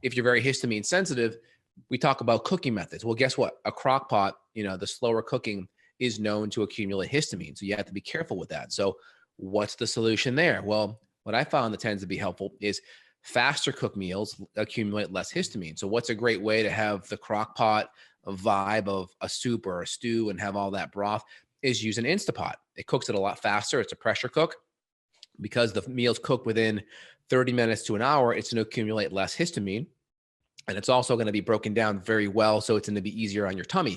if you're very histamine sensitive, we talk about cooking methods. Well, guess what? A crock pot, the slower cooking is known to accumulate histamine. So you have to be careful with that. So what's the solution there? Well, what I found that tends to be helpful is faster cooked meals accumulate less histamine. So what's a great way to have the crock pot vibe of a soup or a stew and have all that broth is use an Instapot. It cooks it a lot faster. It's a pressure cook. Because the meals cook within 30 minutes to an hour, it's going to accumulate less histamine. And it's also going to be broken down very well. So it's going to be easier on your tummy.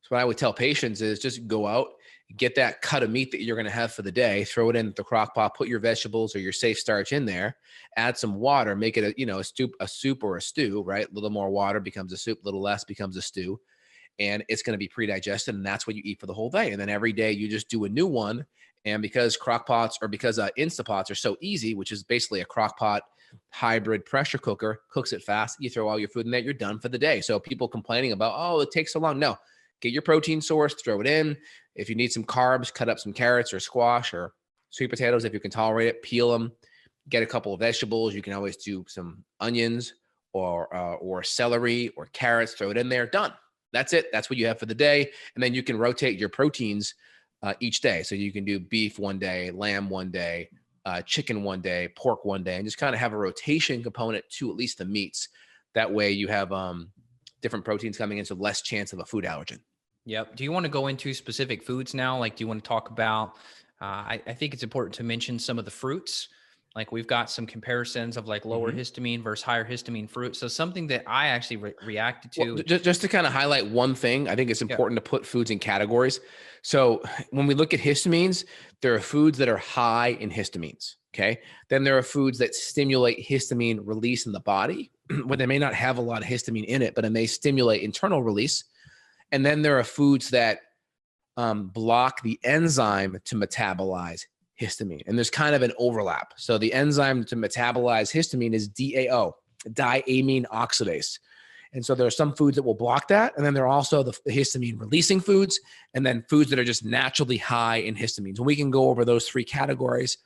So what I would tell patients is just go out, get that cut of meat that you're going to have for the day, throw it in the crock pot, put your vegetables or your safe starch in there, add some water, make it a soup or a stew, right? A little more water becomes a soup, a little less becomes a stew. And it's going to be pre-digested, and that's what you eat for the whole day. And then every day you just do a new one. And because crock pots or because Instapots are so easy, which is basically a crock pot hybrid pressure cooker, cooks it fast, you throw all your food in there, you're done for the day. So people complaining about, oh, it takes so long. No, get your protein source, throw it in. If you need some carbs, cut up some carrots or squash or sweet potatoes if you can tolerate it, peel them, get a couple of vegetables. You can always do some onions or celery or carrots, throw it in there, done. That's it. That's what you have for the day. And then you can rotate your proteins each day. So you can do beef one day, lamb one day, chicken one day, pork one day, and just kind of have a rotation component to at least the meats. That way you have different proteins coming in, so less chance of a food allergen. Yep. Do you want to go into specific foods now? Like, do you want to talk about, I think it's important to mention some of the fruits. Like we've got some comparisons of like lower histamine versus higher histamine fruits. So something that I actually reacted to. Well, just to kind of highlight one thing, I think it's important to put foods in categories. So when we look at histamines, there are foods that are high in histamines. Okay. Then there are foods that stimulate histamine release in the body, where they may not have a lot of histamine in it, but it may stimulate internal release. And then there are foods that block the enzyme to metabolize histamine. And there's kind of an overlap. So the enzyme to metabolize histamine is DAO, diamine oxidase. And so there are some foods that will block that. And then there are also the histamine releasing foods, and then foods that are just naturally high in histamines. And we can go over those three categories.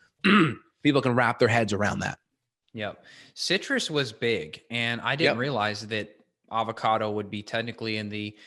People can wrap their heads around that. Yep. Citrus was big, and I didn't realize that avocado would be technically in the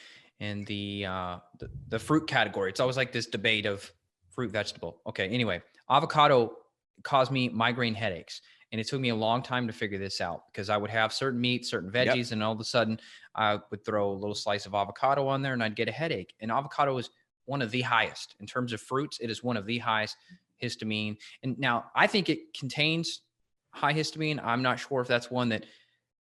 fruit category. It's always like this debate of fruit, vegetable. Okay. Anyway, avocado caused me migraine headaches, and it took me a long time to figure this out because I would have certain meats, certain veggies, and all of a sudden I would throw a little slice of avocado on there and I'd get a headache. And avocado is one of the highest in terms of fruits. It is one of the highest histamine. And now I think it contains high histamine. I'm not sure if that's one that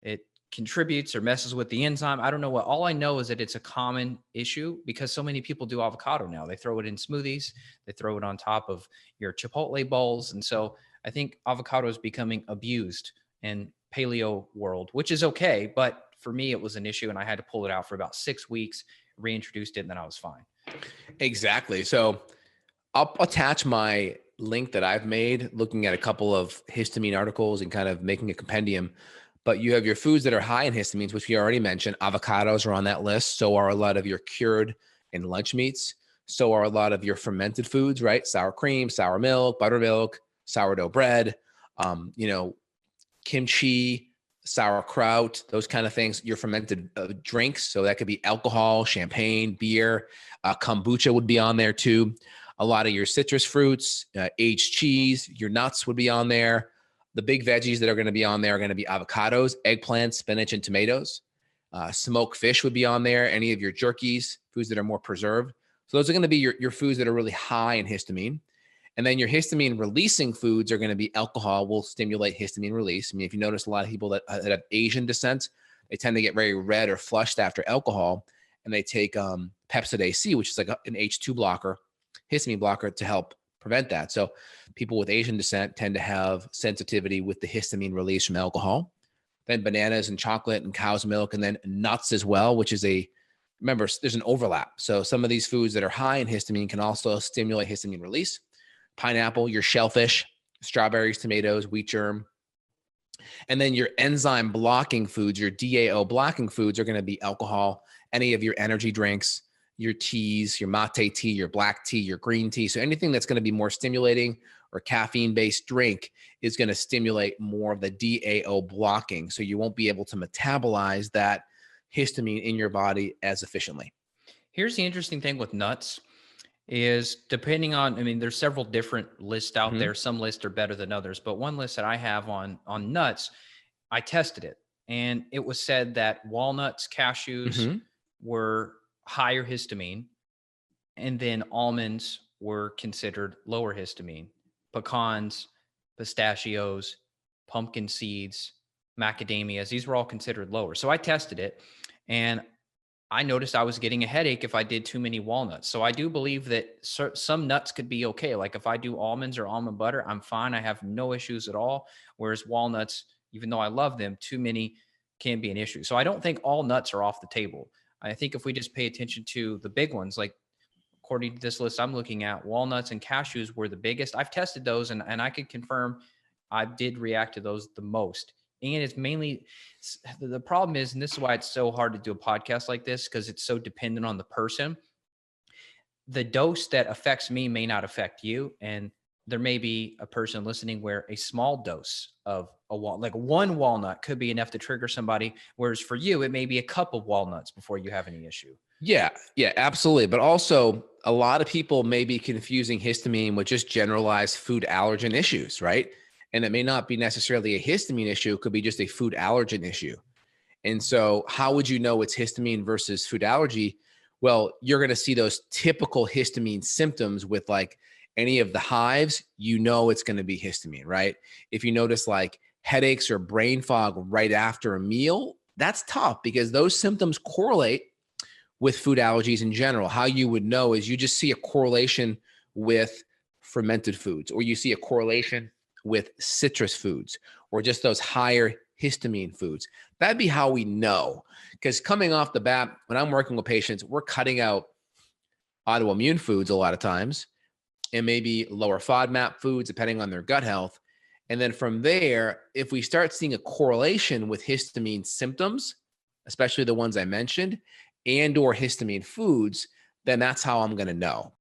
it contributes or messes with the enzyme. I don't know what. All I know is that it's a common issue because so many people do avocado now. They throw it in smoothies. They throw it on top of your Chipotle bowls. And so I think avocado is becoming abused in paleo world, which is okay. But for me, it was an issue and I had to pull it out for about 6 weeks, reintroduced it, and then I was fine. Exactly. So I'll attach my link that I've made looking at a couple of histamine articles and kind of making a compendium. But you have your foods that are high in histamines, which we already mentioned. Avocados are on that list. So are a lot of your cured and lunch meats. So are a lot of your fermented foods, right? Sour cream, sour milk, buttermilk, sourdough bread, kimchi, sauerkraut, those kind of things. Your fermented drinks. So that could be alcohol, champagne, beer, kombucha would be on there too. A lot of your citrus fruits, aged cheese, your nuts would be on there. The big veggies that are going to be on there are going to be avocados, eggplants, spinach, and tomatoes. Smoked fish would be on there. Any of your jerkies, foods that are more preserved. So those are going to be your foods that are really high in histamine. And then your histamine releasing foods are going to be alcohol will stimulate histamine release. I mean, if you notice a lot of people that have Asian descent, they tend to get very red or flushed after alcohol. And they take Pepsid AC, which is like an H2 blocker, histamine blocker to help prevent that. So people with Asian descent tend to have sensitivity with the histamine release from alcohol. Then bananas and chocolate and cow's milk, and then nuts as well, which is remember, there's an overlap. So some of these foods that are high in histamine can also stimulate histamine release. Pineapple, your shellfish, strawberries, tomatoes, wheat germ. And then your enzyme blocking foods, your DAO blocking foods are going to be alcohol, any of your energy drinks, your teas, your mate tea, your black tea, your green tea. So anything that's going to be more stimulating or caffeine-based drink is going to stimulate more of the DAO blocking. So you won't be able to metabolize that histamine in your body as efficiently. Here's the interesting thing with nuts is depending on, I mean, there's several different lists out there. Some lists are better than others, but one list that I have on nuts, I tested it and it was said that walnuts, cashews were higher histamine, and then almonds were considered lower histamine. Pecans, pistachios, pumpkin seeds, macadamias, these were all considered lower. So I tested it and I noticed I was getting a headache if I did too many walnuts. So I do believe that some nuts could be okay. Like if I do almonds or almond butter, I'm fine. I have no issues at all. Whereas walnuts, even though I love them, too many can be an issue. So I don't think all nuts are off the table. I think if we just pay attention to the big ones, like according to this list I'm looking at, walnuts and cashews were the biggest. I've tested those and I could confirm I did react to those the most. And it's mainly, the problem is, and this is why it's so hard to do a podcast like this, because it's so dependent on the person. The dose that affects me may not affect you. And there may be a person listening where a small dose of like one walnut could be enough to trigger somebody. Whereas for you, it may be a cup of walnuts before you have any issue. Yeah, absolutely. But also a lot of people may be confusing histamine with just generalized food allergen issues, right? And it may not be necessarily a histamine issue. It could be just a food allergen issue. And so how would you know it's histamine versus food allergy? Well, you're going to see those typical histamine symptoms with like any of the hives, you know it's going to be histamine, right? If you notice like headaches or brain fog right after a meal, that's tough because those symptoms correlate with food allergies in general. How you would know is you just see a correlation with fermented foods, or you see a correlation with citrus foods, or just those higher histamine foods. That'd be how we know. Because coming off the bat, when I'm working with patients, we're cutting out autoimmune foods a lot of times, and maybe lower FODMAP foods, depending on their gut health. And then from there, if we start seeing a correlation with histamine symptoms, especially the ones I mentioned, and or histamine foods, then that's how I'm going to know.